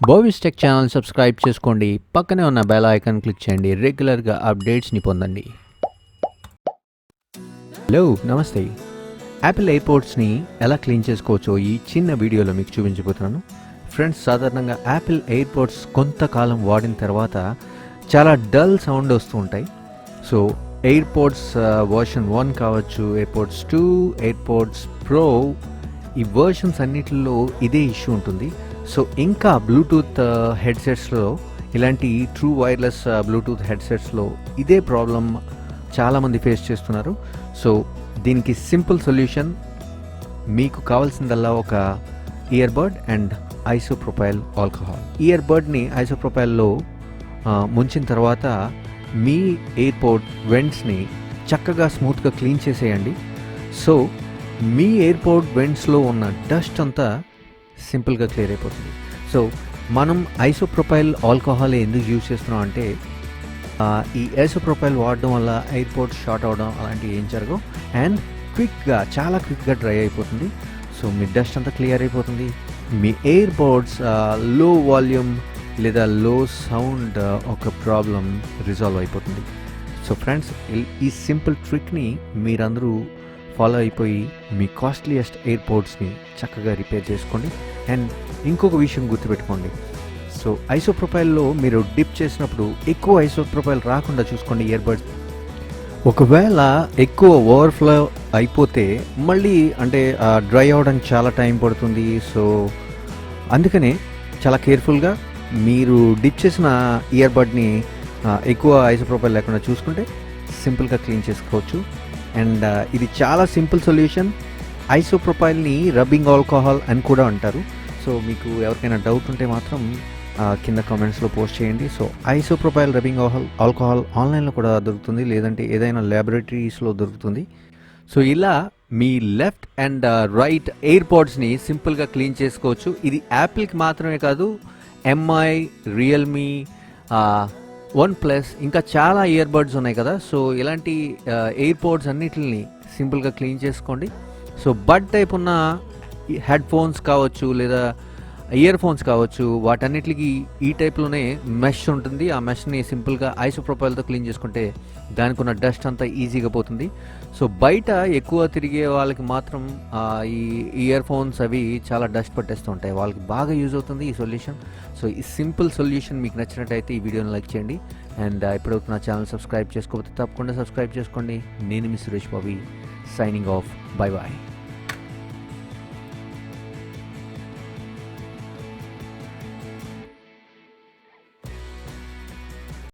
Bovis tech channel subscribe చేసుకోండి. పక్కనే ఉన్న బెల్ ఐకాన్ క్లిక్ చేయండి. రెగ్యులర్గా అప్డేట్స్ని పొందండి. హలో, నమస్తే. యాపిల్ ఎయిర్పోడ్స్ని ఎలా క్లీన్ చేసుకోవచ్చో ఈ చిన్న వీడియోలో మీకు చూపించబోతున్నాను. ఫ్రెండ్స్, సాధారణంగా యాపిల్ ఎయిర్పోడ్స్ కొంతకాలం వాడిన తర్వాత చాలా డల్ సౌండ్ వస్తూ ఉంటాయి. సో ఎయిర్పోడ్స్ వర్షన్ 1 కావచ్చు, ఎయిర్పోడ్స్ 2, ఎయిర్పోడ్స్ ప్రో, ఈ వర్షన్స్ అన్నిటిలో ఇదే ఇష్యూ ఉంటుంది. సో ఇంకా బ్లూటూత్ హెడ్సెట్స్లో, ఇలాంటి ట్రూ వైర్లెస్ బ్లూటూత్ హెడ్సెట్స్లో ఇదే ప్రాబ్లం చాలామంది ఫేస్ చేస్తున్నారు. సో దీనికి సింపుల్ సొల్యూషన్, మీకు కావాల్సిందల్లా ఒక ఇయర్బడ్ అండ్ ఐసోప్రొపైల్ ఆల్కహాల్. ఇయర్బడ్ని ఐసోప్రొపైల్లో ముంచిన తర్వాత మీ ఎయిర్పోడ్ వెంట్స్ని చక్కగా స్మూత్గా క్లీన్ చేసేయండి. సో మీ ఎయిర్పోడ్ వెంట్స్లో ఉన్న డస్ట్ అంతా సింపుల్గా క్లియర్ అయిపోతుంది. సో మనం ఐసోప్రొపైల్ ఆల్కహాల్ ఎందుకు యూజ్ చేస్తున్నాం అంటే, ఈ ఐసోప్రొపైల్ వాడడం వల్ల ఎయిర్పోర్ట్స్ షార్ట్ అవ్వడం అలాంటివి ఏం జరగవు. అండ్ చాలా క్విక్గా డ్రై అయిపోతుంది. సో మీ డస్ట్ అంతా క్లియర్ అయిపోతుంది. మీ ఎయిర్పోడ్స్ లో వాల్యూమ్ లేదా లో సౌండ్ ఒక ప్రాబ్లం రిజాల్వ్ అయిపోతుంది. సో ఫ్రెండ్స్, ఈ సింపుల్ ట్రిక్ని మీరందరూ ఫాలో అయిపోయి మీ కాస్ట్లీయెస్ట్ ఎయిర్పోడ్స్ని చక్కగా రిపేర్ చేసుకోండి. అండ్ ఇంకొక విషయం గుర్తుపెట్టుకోండి, సో ఐసోప్రొపైల్లో మీరు డిప్ చేసినప్పుడు ఎక్కువ ఐసోప్రొపైల్ రాకుండా చూసుకోండి ఇయర్బడ్స్. ఒకవేళ ఎక్కువ ఓవర్ఫ్లో అయిపోతే మళ్ళీ డ్రై అవ్వడానికి చాలా టైం పడుతుంది. సో అందుకనే చాలా కేర్ఫుల్గా మీరు డిప్ చేసిన ఇయర్బడ్ని ఎక్కువ ఐసోప్రొపైల్ లేకుండా చూసుకుంటే సింపుల్గా క్లీన్ చేసుకోవచ్చు. అండ్ ఇది చాలా సింపుల్ సొల్యూషన్. ఐసోప్రొపైల్ని రబ్బింగ్ ఆల్కహాల్ అని కూడా అంటారు. సో మీకు ఎవరికైనా డౌట్ ఉంటే మాత్రం కింద కామెంట్స్లో పోస్ట్ చేయండి. సో ఐసోప్రొపైల్ రబ్బింగ్ ఆల్కహాల్ ఆన్లైన్లో కూడా దొరుకుతుంది, లేదంటే ఏదైనా ల్యాబొరేటరీస్లో దొరుకుతుంది. సో ఇలా మీ లెఫ్ట్ అండ్ రైట్ ఎయిర్పోడ్స్ని సింపుల్గా క్లీన్ చేసుకోవచ్చు. ఇది యాపిల్కి మాత్రమే కాదు, ఎంఐ, రియల్మీ, OnePlus, ఇంకా చాలా ఇయర్బడ్స్ ఉన్నాయి కదా. సో ఇలాంటి ఎయిర్పోడ్స్ అన్నిటిని సింపుల్గా క్లీన్ చేసుకోండి. సో బడ్ టైప్ ఉన్న హెడ్ ఫోన్స్ కావచ్చు లేదా ఇయర్ ఫోన్స్ కావచ్చు, వాటన్నిటికి ఈ టైప్లోనే మెష్ ఉంటుంది. ఆ మెష్ని సింపుల్గా ఐసోప్రొపైల్తో క్లీన్ చేసుకుంటే దానికి ఉన్న డస్ట్ అంతా ఈజీగా పోతుంది. సో బయట ఎక్కువ తిరిగే వాళ్ళకి మాత్రం ఈ ఇయర్ ఫోన్స్ అవి చాలా డస్ట్ పట్టేస్తూ ఉంటాయి. వాళ్ళకి బాగా యూజ్ అవుతుంది ఈ సొల్యూషన్. సో ఈ సింపుల్ సొల్యూషన్ మీకు నచ్చినట్టయితే ఈ వీడియోని లైక్ చేయండి. అండ్ ఇప్పుడైతే నా ఛానల్ సబ్స్క్రైబ్ చేసుకోకపోతే తప్పకుండా సబ్స్క్రైబ్ చేసుకోండి. నేను మీ Suresh Bobby, signing off. Bye bye.